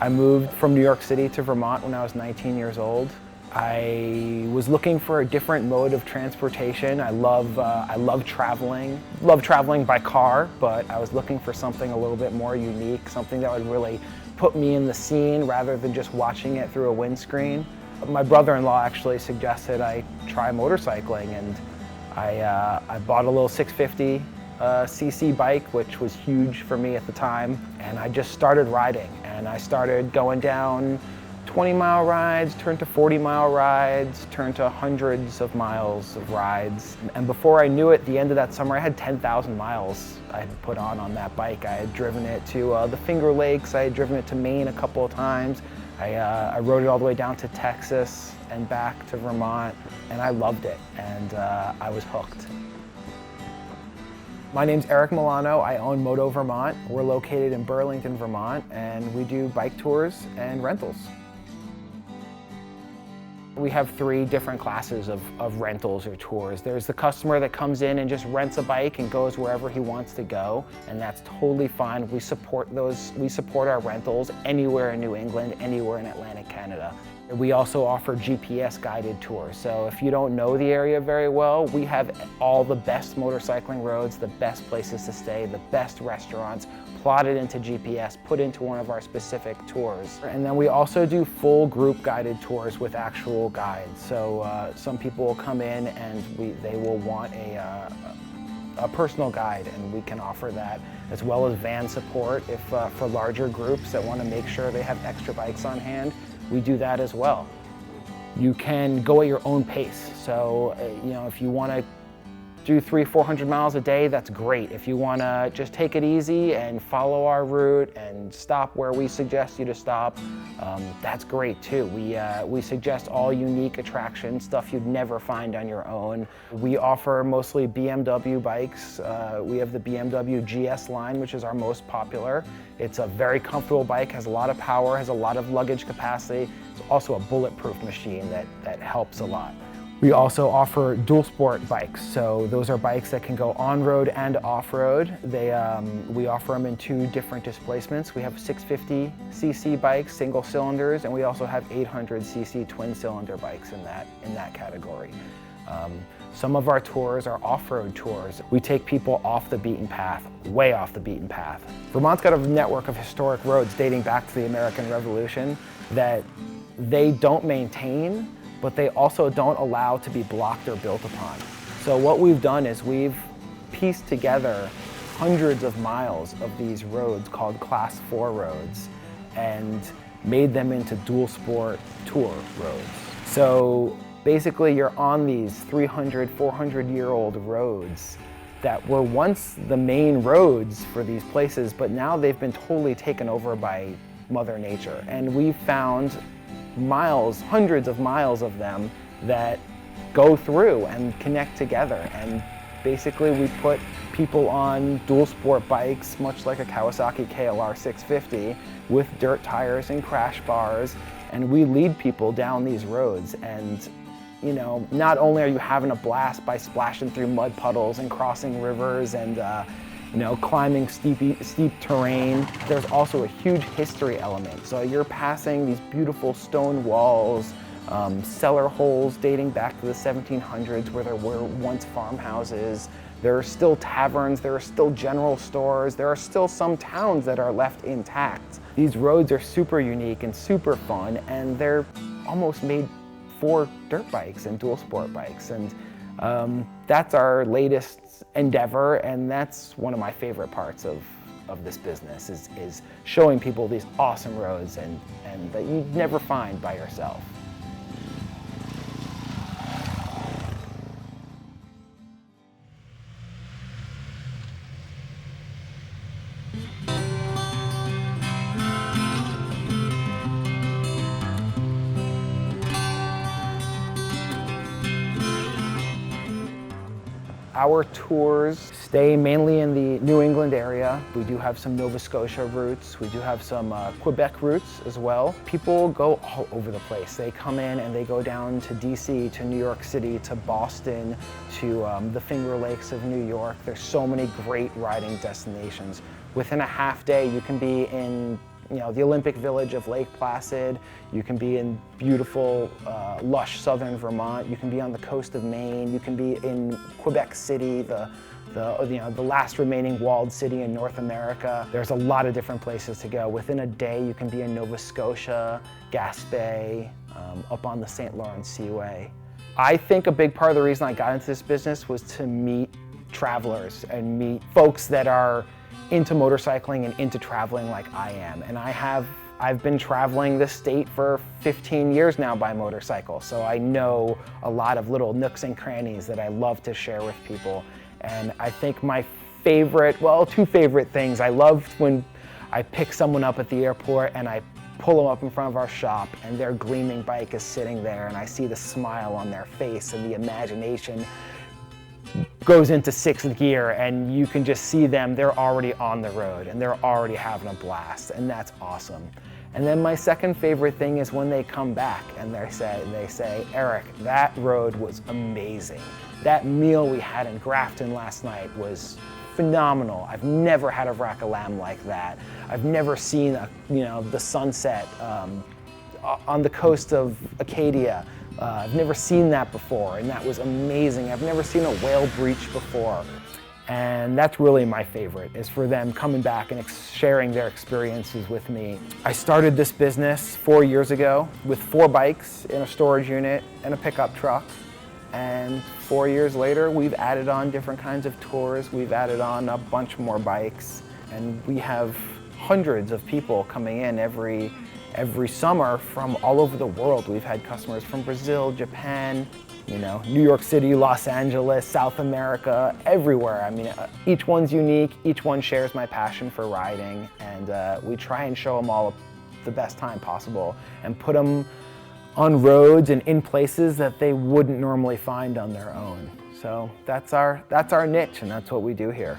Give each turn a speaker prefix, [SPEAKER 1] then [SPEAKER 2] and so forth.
[SPEAKER 1] I moved from New York City to Vermont when I was 19 years old. I was looking for a different mode of transportation. I love traveling. Love traveling by car, but I was looking for something a little bit more unique, something that would really put me in the scene rather than just watching it through a windscreen. My brother-in-law actually suggested I try motorcycling, and I bought a little 650 cc bike, which was huge for me at the time, and I just started riding, and I started going down 20-mile rides, turned to 40-mile rides, turned to hundreds of miles of rides. And before I knew it, the end of that summer, I had 10,000 miles I had put on that bike. I had driven it to the Finger Lakes, I had driven it to Maine a couple of times. I rode it all the way down to Texas and back to Vermont, and I loved it, and I was hooked. My name's Eric Milano. I own Moto Vermont. We're located in Burlington, Vermont, and we do bike tours and rentals. We have 3 different classes of rentals or tours. There's the customer that comes in and just rents a bike and goes wherever he wants to go, and that's totally fine. We support our rentals anywhere in New England, anywhere in Atlantic Canada. We also offer GPS guided tours. So if you don't know the area very well, we have all the best motorcycling roads, the best places to stay, the best restaurants, plotted into GPS, put into one of our specific tours. And then we also do full group guided tours with actual guides. So some people will come in and they will want a personal guide, and we can offer that, as well as van support if for larger groups that want to make sure they have extra bikes on hand. We do that as well. You can go at your own pace. So, if you want to do 300-400 miles a day, that's great. If you want to just take it easy and follow our route and stop where we suggest you to stop, that's great too. We suggest all unique attractions, stuff you'd never find on your own. We offer mostly BMW bikes. We have the BMW GS line, which is our most popular. It's a very comfortable bike, has a lot of power, has a lot of luggage capacity. It's also a bulletproof machine that helps a lot. We also offer dual sport bikes, so those are bikes that can go on-road and off-road. We offer them in 2 different displacements. We have 650cc bikes, single cylinders, and we also have 800cc twin-cylinder bikes in that category. Some of our tours are off-road tours. We take people off the beaten path, way off the beaten path. Vermont's got a network of historic roads dating back to the American Revolution that they don't maintain, but they also don't allow to be blocked or built upon. So what we've done is we've pieced together hundreds of miles of these roads called Class 4 roads and made them into dual sport tour roads. So basically you're on these 300, 400-year-old roads that were once the main roads for these places, but now they've been totally taken over by Mother Nature. And we've found miles, hundreds of miles of them that go through and connect together. And basically we put people on dual sport bikes, much like a Kawasaki KLR 650, with dirt tires and crash bars, and we lead people down these roads. And not only are you having a blast by splashing through mud puddles and crossing rivers and climbing steep terrain, there's also a huge history element. So you're passing these beautiful stone walls, cellar holes dating back to the 1700s where there were once farmhouses. There are still taverns, there are still general stores, there are still some towns that are left intact. These roads are super unique and super fun, and they're almost made for dirt bikes and dual sport bikes. And that's our latest endeavor, and that's one of my favorite parts of this business is showing people these awesome roads and that you'd never find by yourself. Our tours stay mainly in the New England area. We do have some Nova Scotia routes. We do have some Quebec routes as well. People go all over the place. They come in and they go down to DC, to New York City, to Boston, to the Finger Lakes of New York. There's so many great riding destinations. Within a half day, you can be in the Olympic Village of Lake Placid. You can be in beautiful, lush southern Vermont. You can be on the coast of Maine. You can be in Quebec City, the last remaining walled city in North America. There's a lot of different places to go. Within a day, you can be in Nova Scotia, Gaspé, up on the St. Lawrence Seaway. I think a big part of the reason I got into this business was to meet travelers and meet folks that are into motorcycling and into traveling like I am. And I've been traveling this state for 15 years now by motorcycle, so I know a lot of little nooks and crannies that I love to share with people. And I think my favorite, well, two favorite things, I loved when I pick someone up at the airport and I pull them up in front of our shop and their gleaming bike is sitting there and I see the smile on their face and the imagination goes into sixth gear and you can just see them, they're already on the road and they're already having a blast, and that's awesome. And then my second favorite thing is when they come back and they say, Eric, that road was amazing. That meal we had in Grafton last night was phenomenal. I've never had a rack of lamb like that. I've never seen the sunset on the coast of Acadia. I've never seen that before, and that was amazing. I've never seen a whale breach before. And that's really my favorite, is for them coming back and sharing their experiences with me. I started this business 4 years ago with 4 bikes in a storage unit and a pickup truck. And 4 years later, we've added on different kinds of tours. We've added on a bunch more bikes. And we have hundreds of people coming in every summer from all over the world. We've had customers from Brazil, Japan, New York City, Los Angeles, South America, everywhere. I mean, each one's unique. Each one shares my passion for riding. And we try and show them all the best time possible and put them on roads and in places that they wouldn't normally find on their own. So that's our niche, and that's what we do here.